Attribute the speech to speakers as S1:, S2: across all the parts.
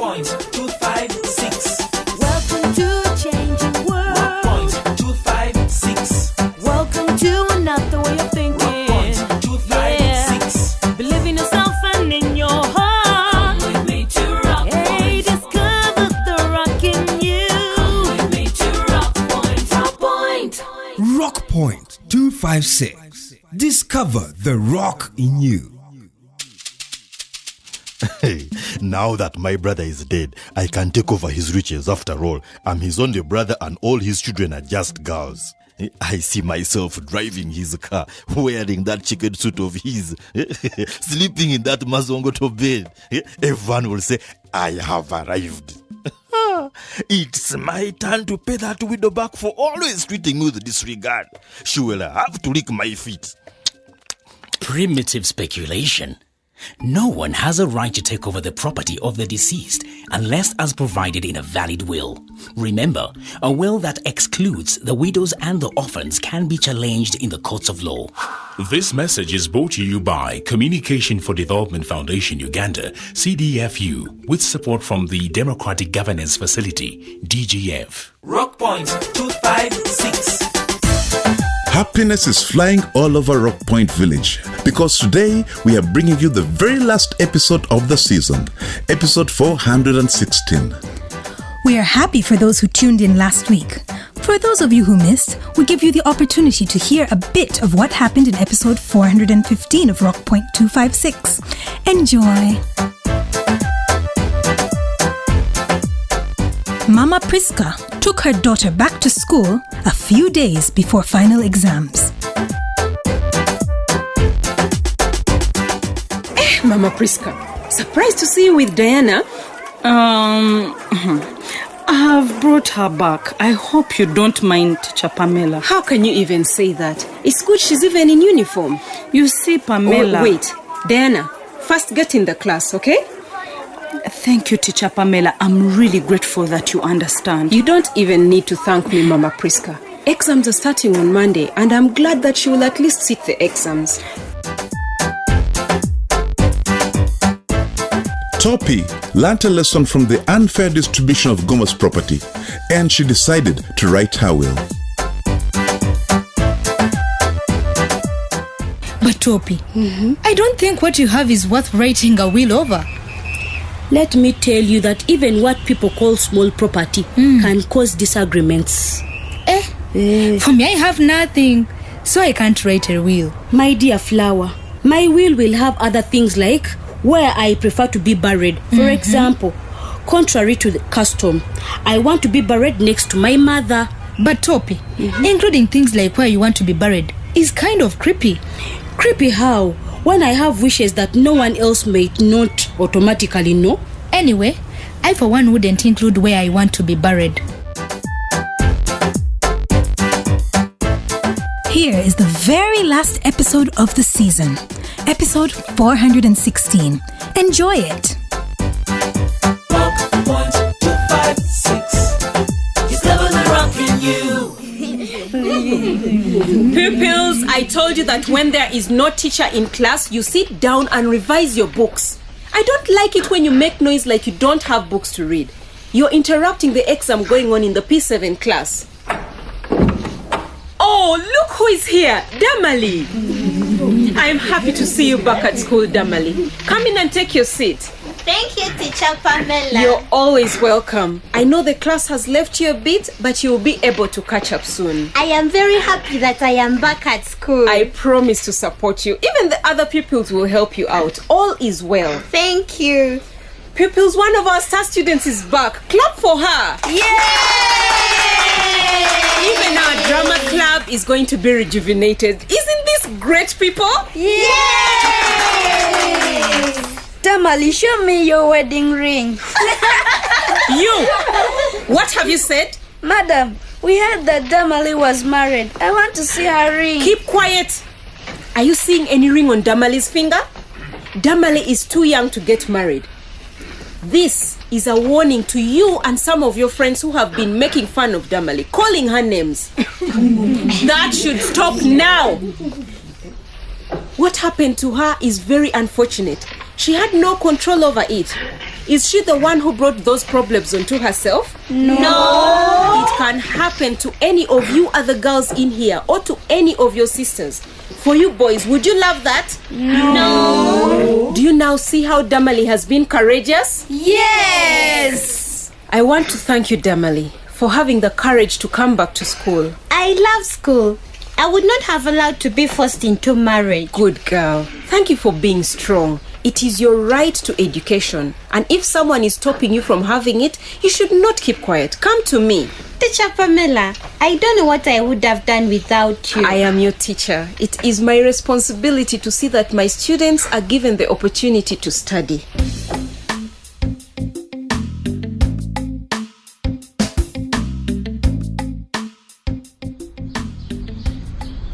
S1: Point 256.
S2: Welcome to a changing world.
S1: Rock Point 256.
S2: Welcome to another way of thinking.
S1: Rock Point 256.
S2: Yeah. Believe in yourself and in your heart.
S1: Come with me to Rock
S2: Hey,
S1: Point.
S2: discover the rock in you.
S1: Come with me to Rock Point. Rock Point.
S3: Rock Point 256. Discover the rock in you.
S4: Hey, now that my brother is dead, I can take over his riches. After all, I'm his only brother and all his children are just girls. I see myself driving his car, wearing that chicken suit of his, sleeping in that Mazongoto bed. Everyone will say, I have arrived. It's my turn to pay that widow back for always treating me with disregard. She will have to lick my feet.
S5: Primitive speculation. No one has a right to take over the property of the deceased unless as provided in a valid will. Remember, a will that excludes the widows and the orphans can be challenged in the courts of law.
S6: This message is brought to you by Communication for Development Foundation Uganda, CDFU, with support from the Democratic Governance Facility, DGF.
S1: Rock Point 256.
S7: Happiness is flying all over Rock Point Village because today we are bringing you the very last episode of the season, episode 416.
S8: We are happy for those who tuned in last week. For those of you who missed, we give you the opportunity to hear a bit of what happened in episode 415 of Rock Point 256. Enjoy! Mama Priska took her daughter back to school a few days before final exams.
S9: Mama Priska, surprised to see you with Diana. I've brought her back. I hope you don't mind, Teacher Pamela. How can you even say that? It's good she's even in uniform. You see, Pamela... Oh, wait, Diana, first get in the class, okay?
S8: Thank you, Teacher Pamela. I'm really grateful that you understand.
S9: You don't even need to thank me, Mama Priska. Exams are starting on Monday, and I'm glad that she will at least sit the exams.
S7: Topi learnt a lesson from the unfair distribution of Goma's property, and she decided to write her will.
S10: But Topi, I don't think what you have is worth writing a will over.
S11: Let me tell you that even what people call small property can cause disagreements.
S10: For me, I have nothing, so I can't write a will.
S11: My dear Flower, my will have other things like where I prefer to be buried. For example, contrary to the custom, I want to be buried next to my mother.
S10: But Topi, including things like where you want to be buried is kind of creepy.
S11: Creepy how? When I have wishes that no one else may not automatically know.
S10: Anyway, I for one wouldn't include where I want to be buried.
S8: Here is the very last episode of the season, episode 416. Enjoy it.
S1: Rock Point 256. Discover the rock in you.
S9: Pupils, I told you that when there is no teacher in class, you sit down and revise your books. I don't like it when you make noise like you don't have books to read. You're interrupting the exam going on in the P7 class. Oh, look who is here, Damali. I'm happy to see you back at school, Damali. Come in and take your seat.
S12: Thank you, Teacher Pamela.
S9: You're always welcome. I know the class has left you a bit, but you'll be able to catch up soon.
S12: I am very happy that I am back at school.
S9: I promise to support you. Even the other pupils will help you out. All is well.
S12: Thank you.
S9: Pupils, one of our star students is back. Clap for her.
S12: Yay!
S9: Even our drama club is going to be rejuvenated. Isn't this great, people?
S12: Yay!
S13: Damali, show me your wedding ring.
S9: You! What have you said?
S13: Madam, we heard that Damali was married. I want to see her ring.
S9: Keep quiet. Are you seeing any ring on Damali's finger? Damali is too young to get married. This is a warning to you and some of your friends who have been making fun of Damali, calling her names. That should stop now. What happened to her is very unfortunate. She had no control over it. Is she the one who brought those problems onto herself?
S12: No.
S9: It can happen to any of you other girls in here or to any of your sisters. For you boys, would you love that?
S12: No.
S9: Do you now see how Damali has been courageous?
S12: Yes.
S9: I want to thank you, Damali, for having the courage to come back to school.
S12: I love school. I would not have allowed to be forced into marriage.
S9: Good girl. Thank you for being strong. It is your right to education. And if someone is stopping you from having it, you should not keep quiet. Come to me.
S12: Teacher Pamela, I don't know what I would have done without you.
S9: I am your teacher. It is my responsibility to see that my students are given the opportunity to study.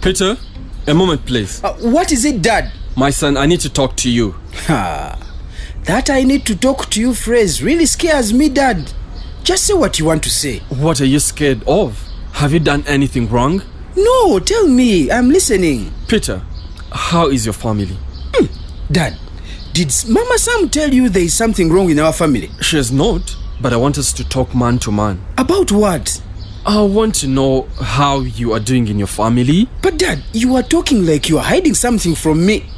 S14: Peter, a moment please.
S15: What is it, Dad?
S14: My son, I need to talk to you.
S15: That I need to talk to you phrase really scares me, Dad. Just say what you want to say.
S14: What are you scared of? Have you done anything wrong?
S15: No, tell me. I'm listening.
S14: Peter, how is your family?
S15: Dad, did Mama Sam tell you there is something wrong in our family?
S14: She has not, but I want us to talk man to man.
S15: About what?
S14: I want to know how you are doing in your family.
S15: But Dad, you are talking like you are hiding something from me.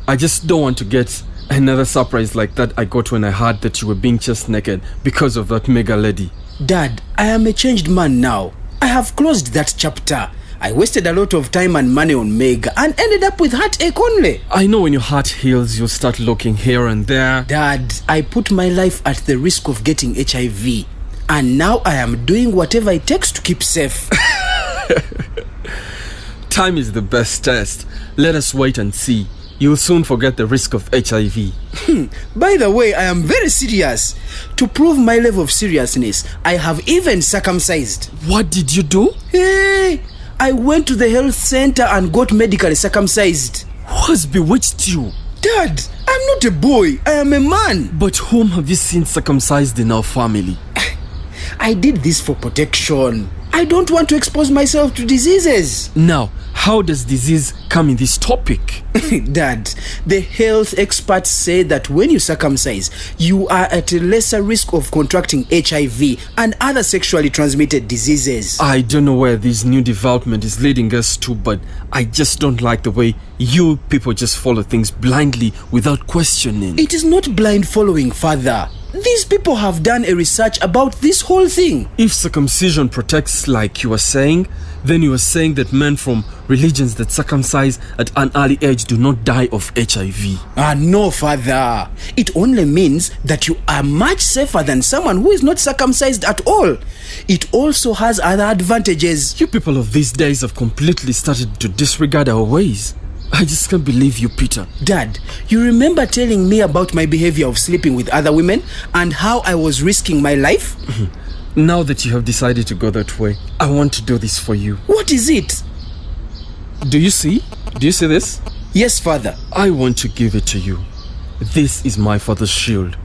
S14: I just don't want to get another surprise like that I got when I heard that you were being chest naked because of that mega lady.
S15: Dad, I am a changed man now. I have closed that chapter. I wasted a lot of time and money on Meg and ended up with heartache only.
S14: I know when your heart heals, you'll start looking here and there.
S15: Dad, I put my life at the risk of getting HIV. And now I am doing whatever it takes to keep safe.
S14: Time is the best test. Let us wait and see. You'll soon forget the risk of HIV.
S15: By the way, I am very serious. To prove my level of seriousness, I have even circumcised.
S14: What did you do?
S15: Hey, I went to the health center and got medically circumcised.
S14: Who has bewitched you?
S15: Dad, I'm not a boy. I am a man.
S14: But whom have you seen circumcised in our family?
S15: I did this for protection. I don't want to expose myself to diseases.
S14: Now, how does disease come in this topic?
S15: Dad, the health experts say that when you circumcise, you are at a lesser risk of contracting HIV and other sexually transmitted diseases.
S14: I don't know where this new development is leading us to, but I just don't like the way you people just follow things blindly without questioning.
S15: It is not blind following, Father. These people have done a research about this whole thing.
S14: If circumcision protects like you are saying, then you are saying that men from religions that circumcise at an early age do not die of HIV.
S15: No, Father. It only means that you are much safer than someone who is not circumcised at all. It also has other advantages.
S14: You people of these days have completely started to disregard our ways. I just can't believe you, Peter.
S15: Dad, you remember telling me about my behavior of sleeping with other women and how I was risking my life?
S14: Now that you have decided to go that way, I want to do this for you.
S15: What is it?
S14: Do you see? Do you see this?
S15: Yes, Father.
S14: I want to give it to you. This is my father's shield.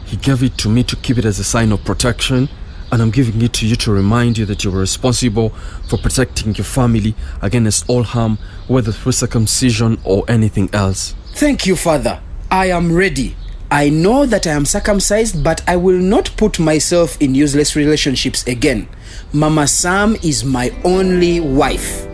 S14: He gave it to me to keep it as a sign of protection, and I'm giving it to you to remind you that you are responsible for protecting your family against all harm, whether through circumcision or anything else.
S15: Thank you, Father. I am ready. I know that I am circumcised, but I will not put myself in useless relationships again. Mama Sam is my only wife.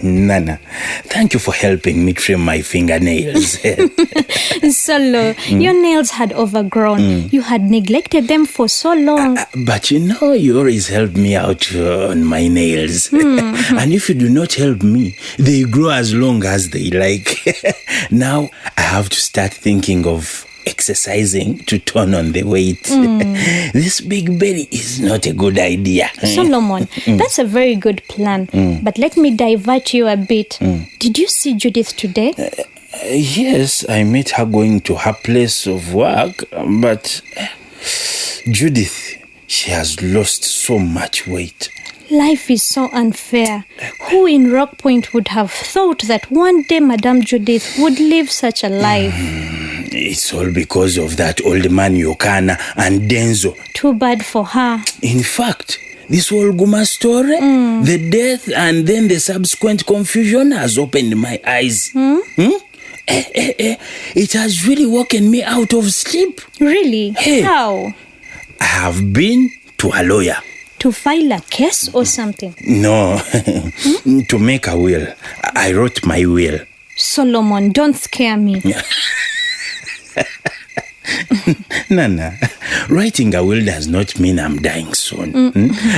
S16: Nana, thank you for helping me trim my fingernails.
S17: Solo, your nails had overgrown. You had neglected them for so long.
S16: But you always help me out on my nails. And if you do not help me, they grow as long as they like. Now, I have to start thinking of exercising to turn on the weight. This big belly is not a good idea.
S17: Solomon, that's a very good plan. But let me divert you a bit. Did you see Judith today?
S16: Yes, I met her going to her place of work, but Judith, she has lost so much weight.
S17: Life is so unfair. Who in Rock Point would have thought that one day Madame Judith would live such a life?
S16: It's all because of that old man Yokana and Denzo.
S17: Too bad for her.
S16: In fact, This whole Guma story, the death and then the subsequent confusion has opened my eyes. It has really woken me out of sleep.
S17: Really?
S16: Hey.
S17: How?
S16: I have been to a lawyer.
S17: To file a case or something?
S16: No, to make a will. I wrote my will.
S17: Solomon, don't scare me.
S16: Nana, writing a will does not mean I'm dying soon.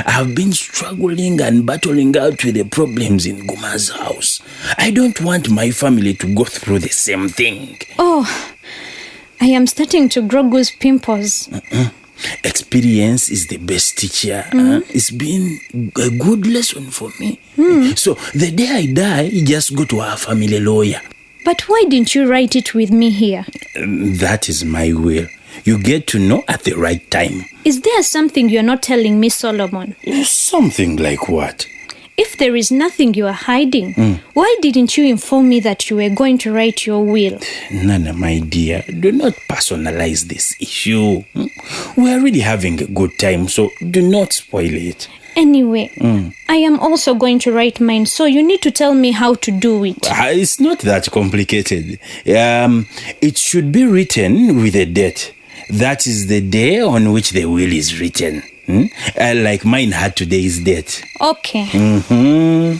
S16: I've been struggling and battling out with the problems in Guma's house. I don't want my family to go through the same thing.
S17: Oh, I am starting to grow goose pimples.
S16: Experience is the best teacher. It's been a good lesson for me. So the day I die, just go to our family lawyer.
S17: But why didn't you write it with me here?
S16: That is my will. You get to know at the right time.
S17: Is there something you're not telling me, Solomon?
S16: Something like what?
S17: If there is nothing you are hiding, why didn't you inform me that you were going to write your will?
S16: Nana, my dear, do not personalize this issue. We are really having a good time, so do not spoil it.
S17: Anyway, I am also going to write mine, so you need to tell me how to do it.
S16: It's not that complicated. It should be written with a date. That is the day on which the will is written. Like mine had today's date.
S17: Okay.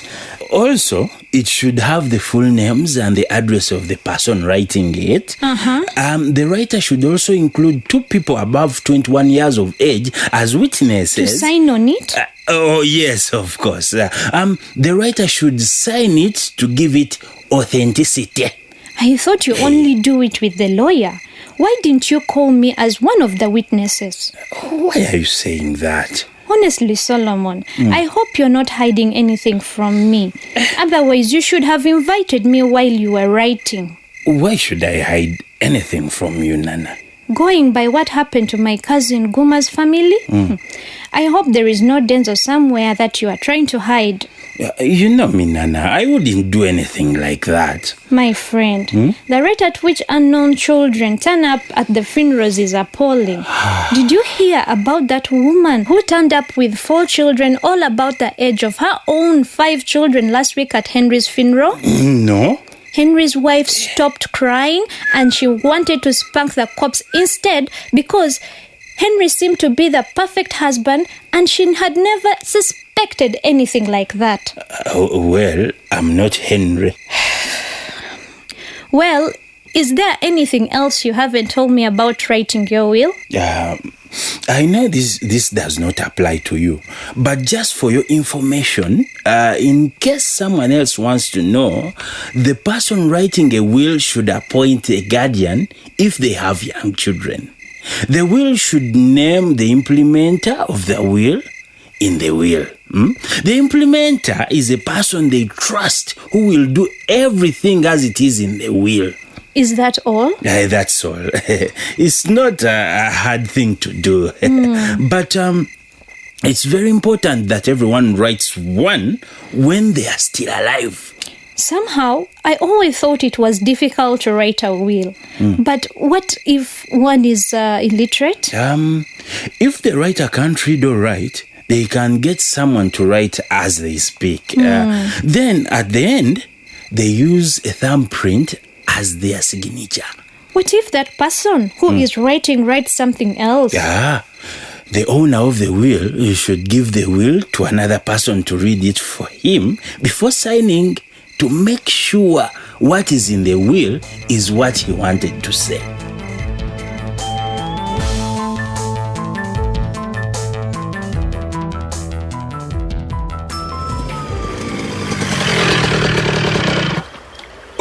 S16: Also, it should have the full names and the address of the person writing it. The writer should also include 2 people above 21 years of age as witnesses.
S17: To sign on it?
S16: Oh, yes, of course. The writer should sign it to give it authenticity.
S17: I thought you only do it with the lawyer. Why didn't you call me as one of the witnesses?
S16: Why are you saying that?
S17: Honestly, Solomon, I hope you're not hiding anything from me. Otherwise, you should have invited me while you were writing.
S16: Why should I hide anything from you, Nana?
S17: Going by what happened to my cousin Guma's family, I hope there is no danger somewhere that you are trying to hide.
S16: You know me, Nana. I wouldn't do anything like that.
S17: My friend, the rate at which unknown children turn up at the funerals is appalling. Did you hear about that woman who turned up with 4 children, all about the age of her own 5 children last week at Henry's funeral?
S16: No.
S17: Henry's wife stopped crying and she wanted to spank the corpse instead because Henry seemed to be the perfect husband and she had never suspected anything like that.
S16: Well, I'm not Henry.
S17: Well, is there anything else you haven't told me about writing your will?
S16: I know this does not apply to you, but just for your information, in case someone else wants to know, the person writing a will should appoint a guardian if they have young children. The will should name the implementer of the will in the will. The implementer is a person they trust who will do everything as it is in the will.
S17: Is that all?
S16: That's all. It's not a hard thing to do. But it's very important that everyone writes one when they are still alive.
S17: Somehow, I always thought it was difficult to write a will. But what if one is illiterate?
S16: If the writer can't read or write, they can get someone to write as they speak. Then, at the end, they use a thumbprint as their signature.
S17: What if that person who is writing writes something else?
S16: The owner of the will should give the will to another person to read it for him before signing to make sure what is in the will is what he wanted to say.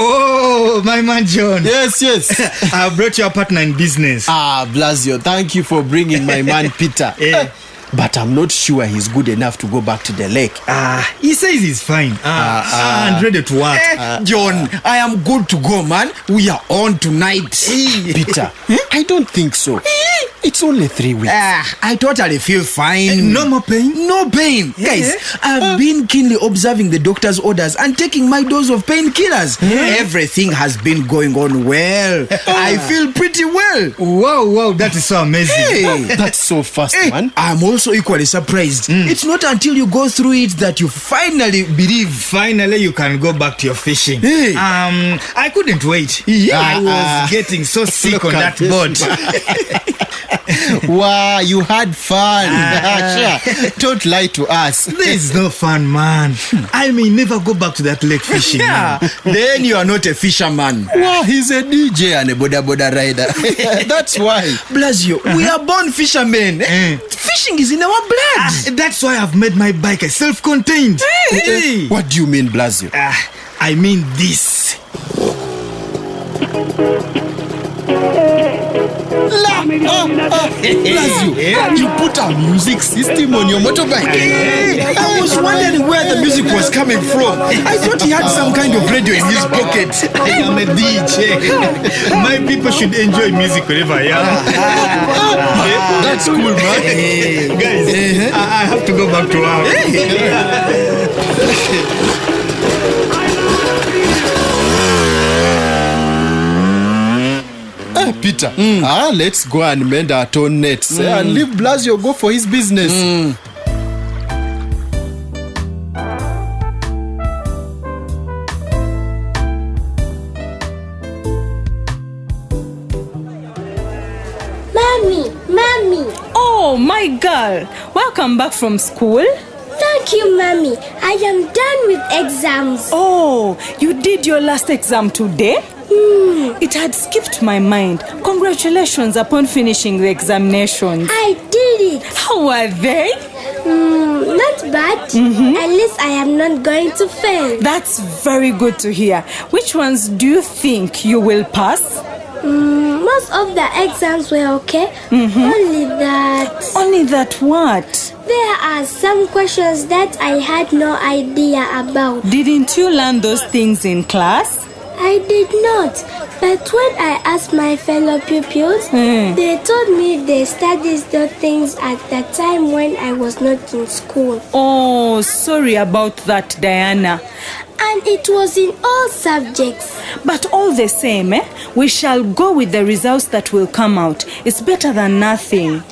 S18: Oh, my man John.
S19: Yes.
S18: I brought your partner in business.
S19: Blasio, thank you for bringing my man Peter. But I'm not sure he's good enough to go back to the lake.
S18: He says he's fine. And ready to work.
S19: John, I am good to go, man. We are on tonight. Peter, I don't think so. It's only 3 weeks.
S15: I totally feel fine.
S18: No more pain?
S15: No pain.
S18: Yeah.
S15: Guys, I've been keenly observing the doctor's orders and taking my dose of painkillers. Everything has been going on well. I feel pretty well.
S18: Wow, that is so amazing.
S15: Hey.
S19: That's so fast, man.
S15: I'm also equally surprised. It's not until you go through it that you finally believe.
S18: Finally, you can go back to your fishing.
S15: Hey.
S18: I couldn't wait. I was getting so sick on that boat.
S19: Wow, you had fun. Sure. Don't lie to us.
S18: This is no fun, man. I may never go back to that lake fishing.
S15: Yeah. Then you are not a fisherman.
S19: Wow, he's a DJ and a boda rider. That's why.
S15: Blasio, we are born fishermen. Fishing is in our blood.
S18: That's why I've made my bike a self-contained. Hey.
S19: What do you mean, Blasio?
S18: I mean this.
S19: Blasio, you put a music system on your motorbike.
S15: I was wondering where the music was coming from. I thought he had some kind of radio in his pocket.
S18: I am a DJ. My people should enjoy music wherever I am.
S19: That's cool, man.
S18: Guys, I have to go back to work.
S19: Peter, let's go and mend our torn nets and leave Blasio go for his business.
S12: Mommy.
S2: Oh, my girl. Welcome back from school.
S12: Thank you, Mommy. I am done with exams.
S2: Oh, you did your last exam today? It had skipped my mind. Congratulations upon finishing the examinations.
S12: I did it.
S2: How were they?
S12: Not bad. At least I am not going to fail.
S2: That's very good to hear. Which ones do you think you will pass?
S12: Most of the exams were okay. Only that...
S2: Only that what?
S12: There are some questions that I had no idea about.
S2: Didn't you learn those things in class?
S12: I did not. But when I asked my fellow pupils, they told me they studied those things at the time when I was not in school.
S2: Oh, sorry about that, Diana.
S12: And it was in all subjects.
S2: But all the same, we shall go with the results that will come out. It's better than nothing.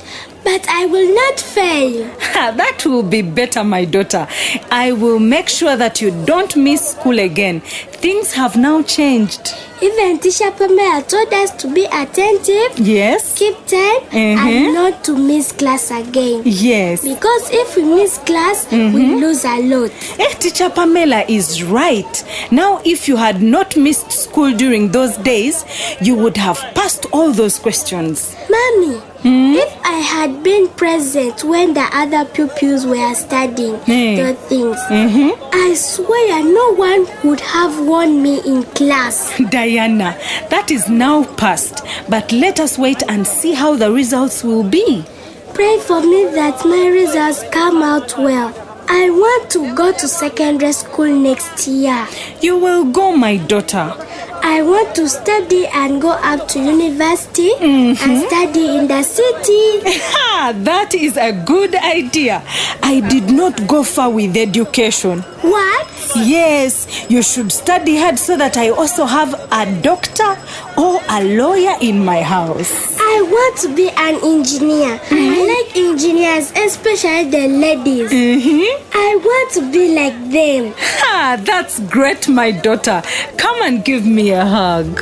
S12: But I will not fail.
S2: That will be better, my daughter. I will make sure that you don't miss school again. Things have now changed.
S12: Even Teacher Pamela told us to be attentive.
S2: Yes.
S12: Keep time and not to miss class again.
S2: Yes.
S12: Because if we miss class, we lose a lot.
S2: Teacher Pamela is right. Now, if you had not missed school during those days, you would have passed all those questions.
S12: Mommy, if I had been present when the other pupils were studying the things, I swear no one would have won me in class.
S2: Diana, that is now past. But let us wait and see how the results will be.
S12: Pray for me that my results come out well. I want to go to secondary school next year.
S2: You will go, my daughter.
S12: I want to study and go up to university and study in the city.
S2: That is a good idea. I did not go far with education.
S12: What?
S2: Yes, you should study hard so that I also have a doctor or a lawyer in my house.
S12: I want to be an engineer. I like engineers, especially the ladies. I want to be like them.
S2: That's great, my daughter. Come and give me a hug.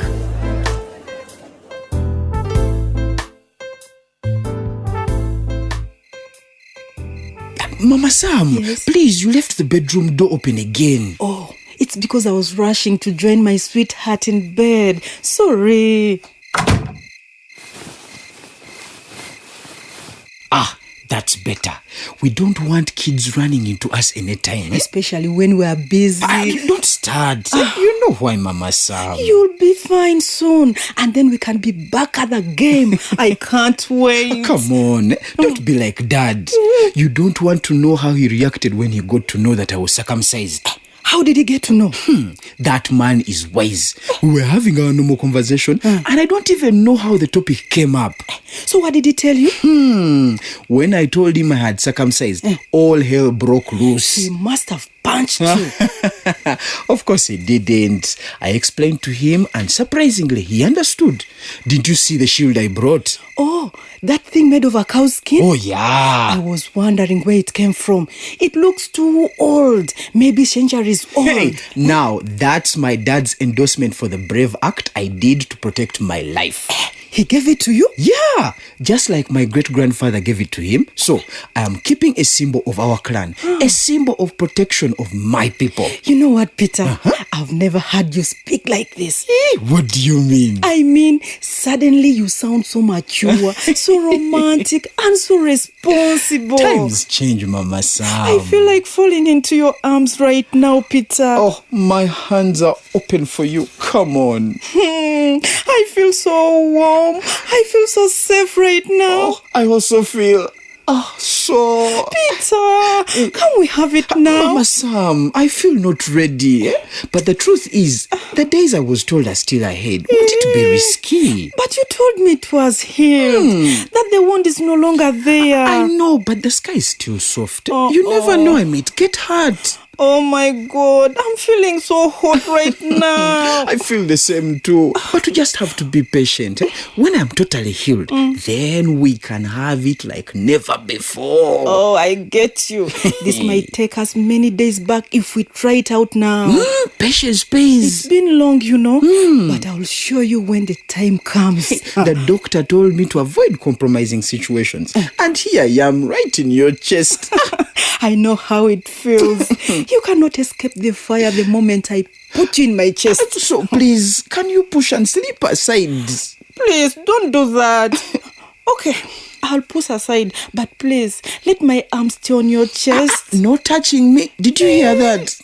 S15: Mama Sam, please, you left the bedroom door open again.
S2: Oh, it's because I was rushing to join my sweetheart in bed. Sorry.
S15: That's better. We don't want kids running into us anytime.
S2: Especially when we are busy.
S15: Don't start. You know why, Mama Sam.
S2: You'll be fine soon. And then we can be back at the game. I can't wait.
S15: Come on. Don't be like Dad. You don't want to know how he reacted when he got to know that I was circumcised.
S2: How did he get to know?
S15: That man is wise. We were having our normal conversation, and I don't even know how the topic came up.
S2: So what did he tell you?
S15: When I told him I had circumcised, all hell broke loose.
S2: He must have punched you.
S15: Of course he didn't. I explained to him, and surprisingly, he understood. Did you see the shield I brought?
S2: Oh, that thing made of a cow's skin?
S15: Oh, yeah.
S2: I was wondering where it came from. It looks too old. Maybe centuries old.
S15: Hey, now that's my dad's endorsement for the brave act I did to protect my life.
S2: He gave it to you?
S15: Yeah, just like my great-grandfather gave it to him. So, I am keeping a symbol of our clan, a symbol of protection of my people.
S2: You know what, Peter? I've never heard you speak like this.
S15: What do you mean?
S2: I mean, suddenly you sound so mature, so romantic, and so responsible.
S15: Times change, Mama Sam.
S2: I feel like falling into your arms right now, Peter.
S15: Oh, my hands are open for you. Come on.
S2: I feel so warm. I feel so safe right now.
S15: Oh, I also feel so...
S2: Peter, can we have it now?
S15: Mama Sam, I feel not ready. But the truth is, the days I was told are still ahead. Want it to be risky.
S2: But you told me it was healed. That the wound is no longer there.
S15: I know, but the sky is still soft. You never know, I might get hurt.
S2: Oh my God, I'm feeling so hot right now.
S15: I feel the same too. But we just have to be patient. When I'm totally healed, then we can have it like never before.
S2: Oh, I get you. This might take us many days back if we try it out now.
S15: Patience pays.
S2: It's been long, you know. But I'll show you when the time comes.
S15: The doctor told me to avoid compromising situations. And here I am, right in your chest.
S2: I know how it feels. You cannot escape the fire the moment I put you in my chest.
S15: So please, can you push and slip aside?
S2: Please, don't do that. Okay, I'll push aside, but please, let my arms stay on your chest.
S15: No touching me. Did you hear that?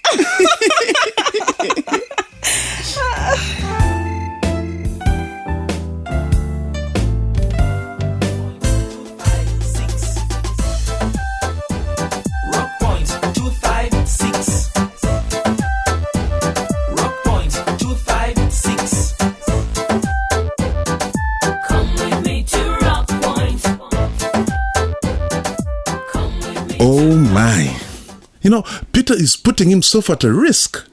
S7: Oh my. You know, Peter is putting himself at a risk.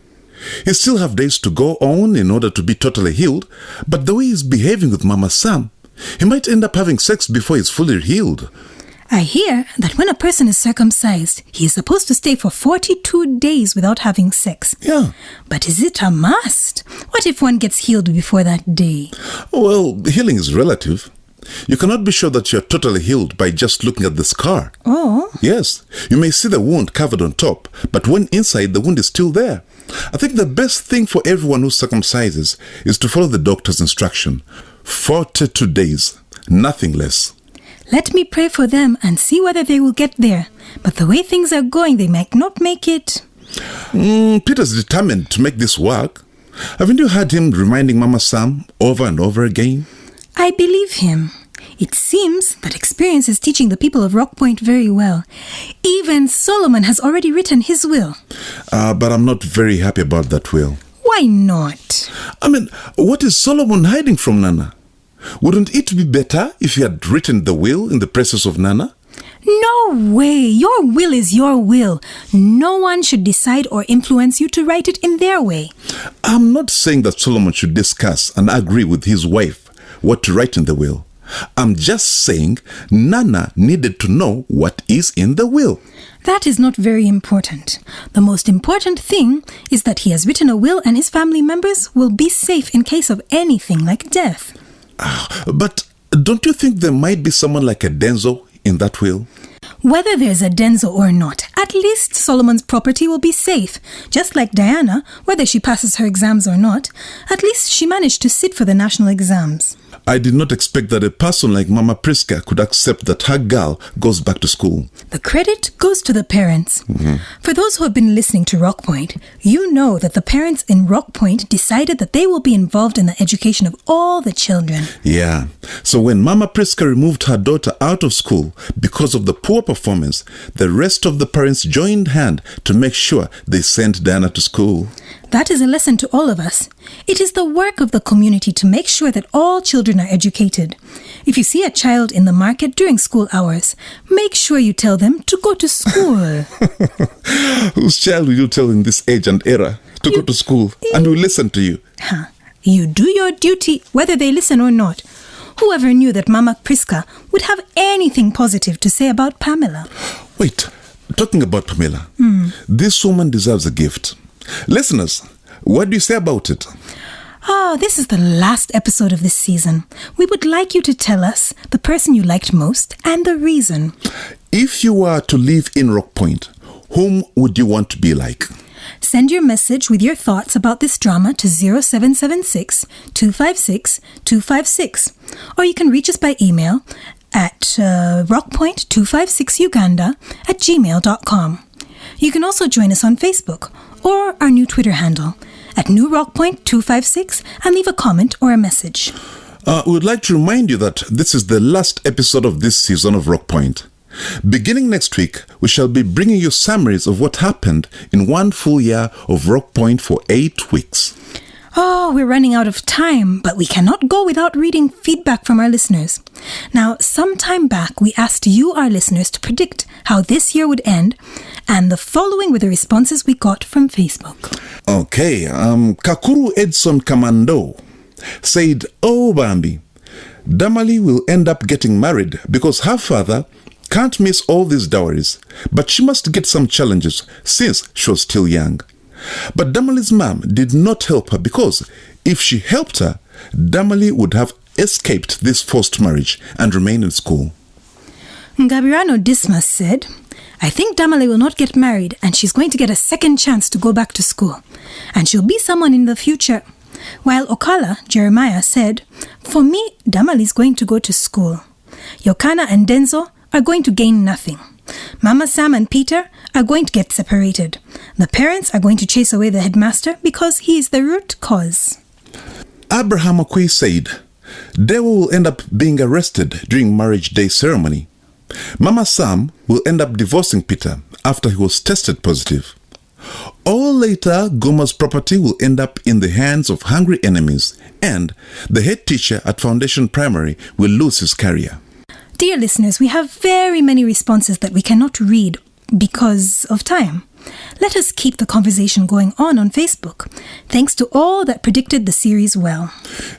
S7: He still have days to go on in order to be totally healed, but the way he's behaving with Mama Sam, he might end up having sex before he's fully healed.
S8: I hear that when a person is circumcised, he is supposed to stay for 42 days without having sex.
S7: Yeah.
S8: But is it a must? What if one gets healed before that day?
S7: Well, healing is relative. You cannot be sure that you're totally healed by just looking at the scar.
S8: Oh.
S7: Yes, you may see the wound covered on top, but when inside, the wound is still there. I think the best thing for everyone who circumcises is to follow the doctor's instruction. 42 days, nothing less.
S8: Let me pray for them and see whether they will get there. But the way things are going, they might not make it.
S7: Peter's determined to make this work. Haven't you heard him reminding Mama Sam over and over again?
S8: I believe him. It seems that experience is teaching the people of Rock Point very well. Even Solomon has already written his will.
S7: But I'm not very happy about that will.
S8: Why not?
S7: I mean, what is Solomon hiding from Nana? Wouldn't it be better if he had written the will in the presence of Nana?
S8: No way. Your will is your will. No one should decide or influence you to write it in their way.
S7: I'm not saying that Solomon should discuss and agree with his wife what to write in the will. I'm just saying Nana needed to know what is in the will.
S8: That is not very important. The most important thing is that he has written a will and his family members will be safe in case of anything like death.
S7: But don't you think there might be someone like a Denzo in that will?
S8: Whether there's a Denzo or not, at least Solomon's property will be safe. Just like Diana, whether she passes her exams or not, at least she managed to sit for the national exams.
S7: I did not expect that a person like Mama Priska could accept that her girl goes back to school.
S8: The credit goes to the parents. For those who have been listening to Rock Point, you know that the parents in Rock Point decided that they will be involved in the education of all the children.
S7: Yeah. So when Mama Priska removed her daughter out of school because of the poor performance, the rest of the parents joined hand to make sure they sent Diana to school.
S8: That is a lesson to all of us. It is the work of the community to make sure that all children are educated. If you see a child in the market during school hours, make sure you tell them to go to school.
S7: Whose child will you tell in this age and era to go to school and will listen to you?
S8: You do your duty whether they listen or not. Whoever knew that Mama Priska would have anything positive to say about Pamela?
S7: Wait, talking about Pamela, this woman deserves a gift. Listeners, what do you say about it?
S8: This is the last episode of this season. We would like you to tell us the person you liked most and the reason.
S7: If you were to live in Rock Point, whom would you want to be like?
S8: Send your message with your thoughts about this drama to 0776 256 256. Or you can reach us by email at rockpoint256uganda@gmail.com. You can also join us on Facebook or our new Twitter handle at newrockpoint256 and leave a comment or a message.
S7: We would like to remind you that this is the last episode of this season of Rock Point. Beginning next week, we shall be bringing you summaries of what happened in one full year of Rock Point for 8 weeks.
S8: We're running out of time, but we cannot go without reading feedback from our listeners. Now, some time back, we asked you, our listeners, to predict how this year would end, and the following were the responses we got from Facebook.
S7: Okay, Kakuru Edson Kamando said, "Oh, Bambi, Damali will end up getting married because her father can't miss all these dowries, but she must get some challenges since she was still young. But Damali's mom did not help her because if she helped her, Damali would have escaped this forced marriage and remained in school."
S8: Gabirano Dismas said, "I think Damali will not get married and she's going to get a second chance to go back to school. And she'll be someone in the future." While Okala, Jeremiah, said, "For me, Damali's going to go to school. Yokana and Denzo are going to gain nothing. Mama Sam and Peter are going to get separated. The parents are going to chase away the headmaster because he is the root cause."
S7: Abraham Okwi said, "Dewa will end up being arrested during marriage day ceremony. Mama Sam will end up divorcing Peter after he was tested positive. Or later, Goma's property will end up in the hands of hungry enemies, and the head teacher at Foundation Primary will lose his career."
S8: Dear listeners, we have very many responses that we cannot read because of time. Let us keep the conversation going on Facebook. Thanks to all that predicted the series well.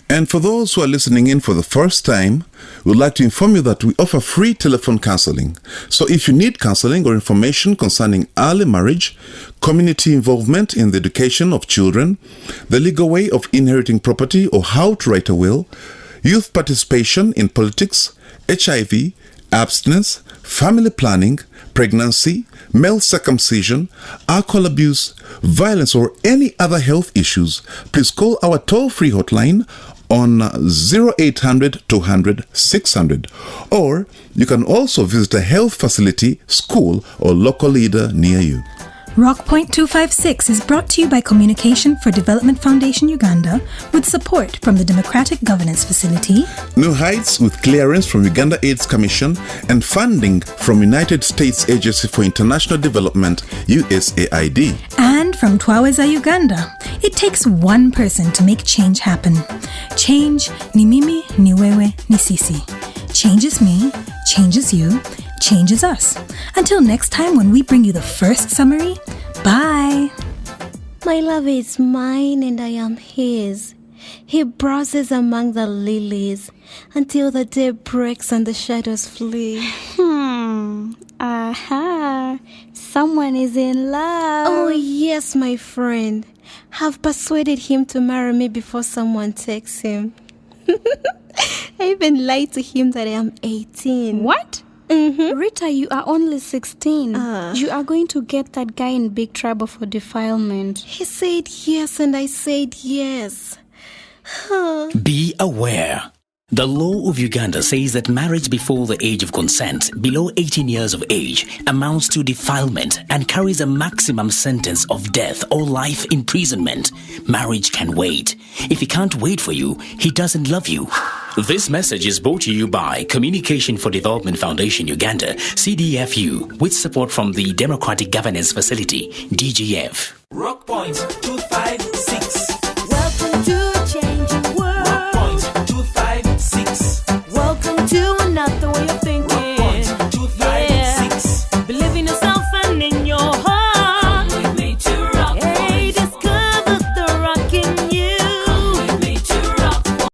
S7: And for those who are listening in for the first time, we'd like to inform you that we offer free telephone counseling. So if you need counseling or information concerning early marriage, community involvement in the education of children, the legal way of inheriting property or how to write a will, youth participation in politics, HIV, abstinence, family planning, pregnancy, male circumcision, alcohol abuse, violence, or any other health issues, please call our toll-free hotline on 0800 200 600. Or you can also visit a health facility, school, or local leader near you.
S8: Rock Point 256 is brought to you by Communication for Development Foundation Uganda with support from the Democratic Governance Facility,
S7: New Heights with clearance from Uganda AIDS Commission, and funding from United States Agency for International Development, USAID.
S8: and from Twaweza Uganda. It takes one person to make change happen. Change ni mimi, ni wewe, ni sisi. Change is me, change is you, change is us. Until next time when we bring you the first summary, bye.
S12: My love is mine and I am his. He browses among the lilies until the day breaks and the shadows flee.
S17: Aha. Someone is in love.
S12: Oh, yes, my friend. Have persuaded him to marry me before someone takes him. I even lied to him that I am 18.
S17: What? Rita, you are only 16. You are going to get that guy in big trouble for defilement.
S12: He said yes and I said yes.
S5: Be aware. The law of Uganda says that marriage before the age of consent, below 18 years of age, amounts to defilement and carries a maximum sentence of death or life imprisonment. Marriage can wait. If he can't wait for you, he doesn't love you. This message is brought to you by Communication for Development Foundation Uganda, CDFU, with support from the Democratic Governance Facility, DGF.
S1: Rock Point 256.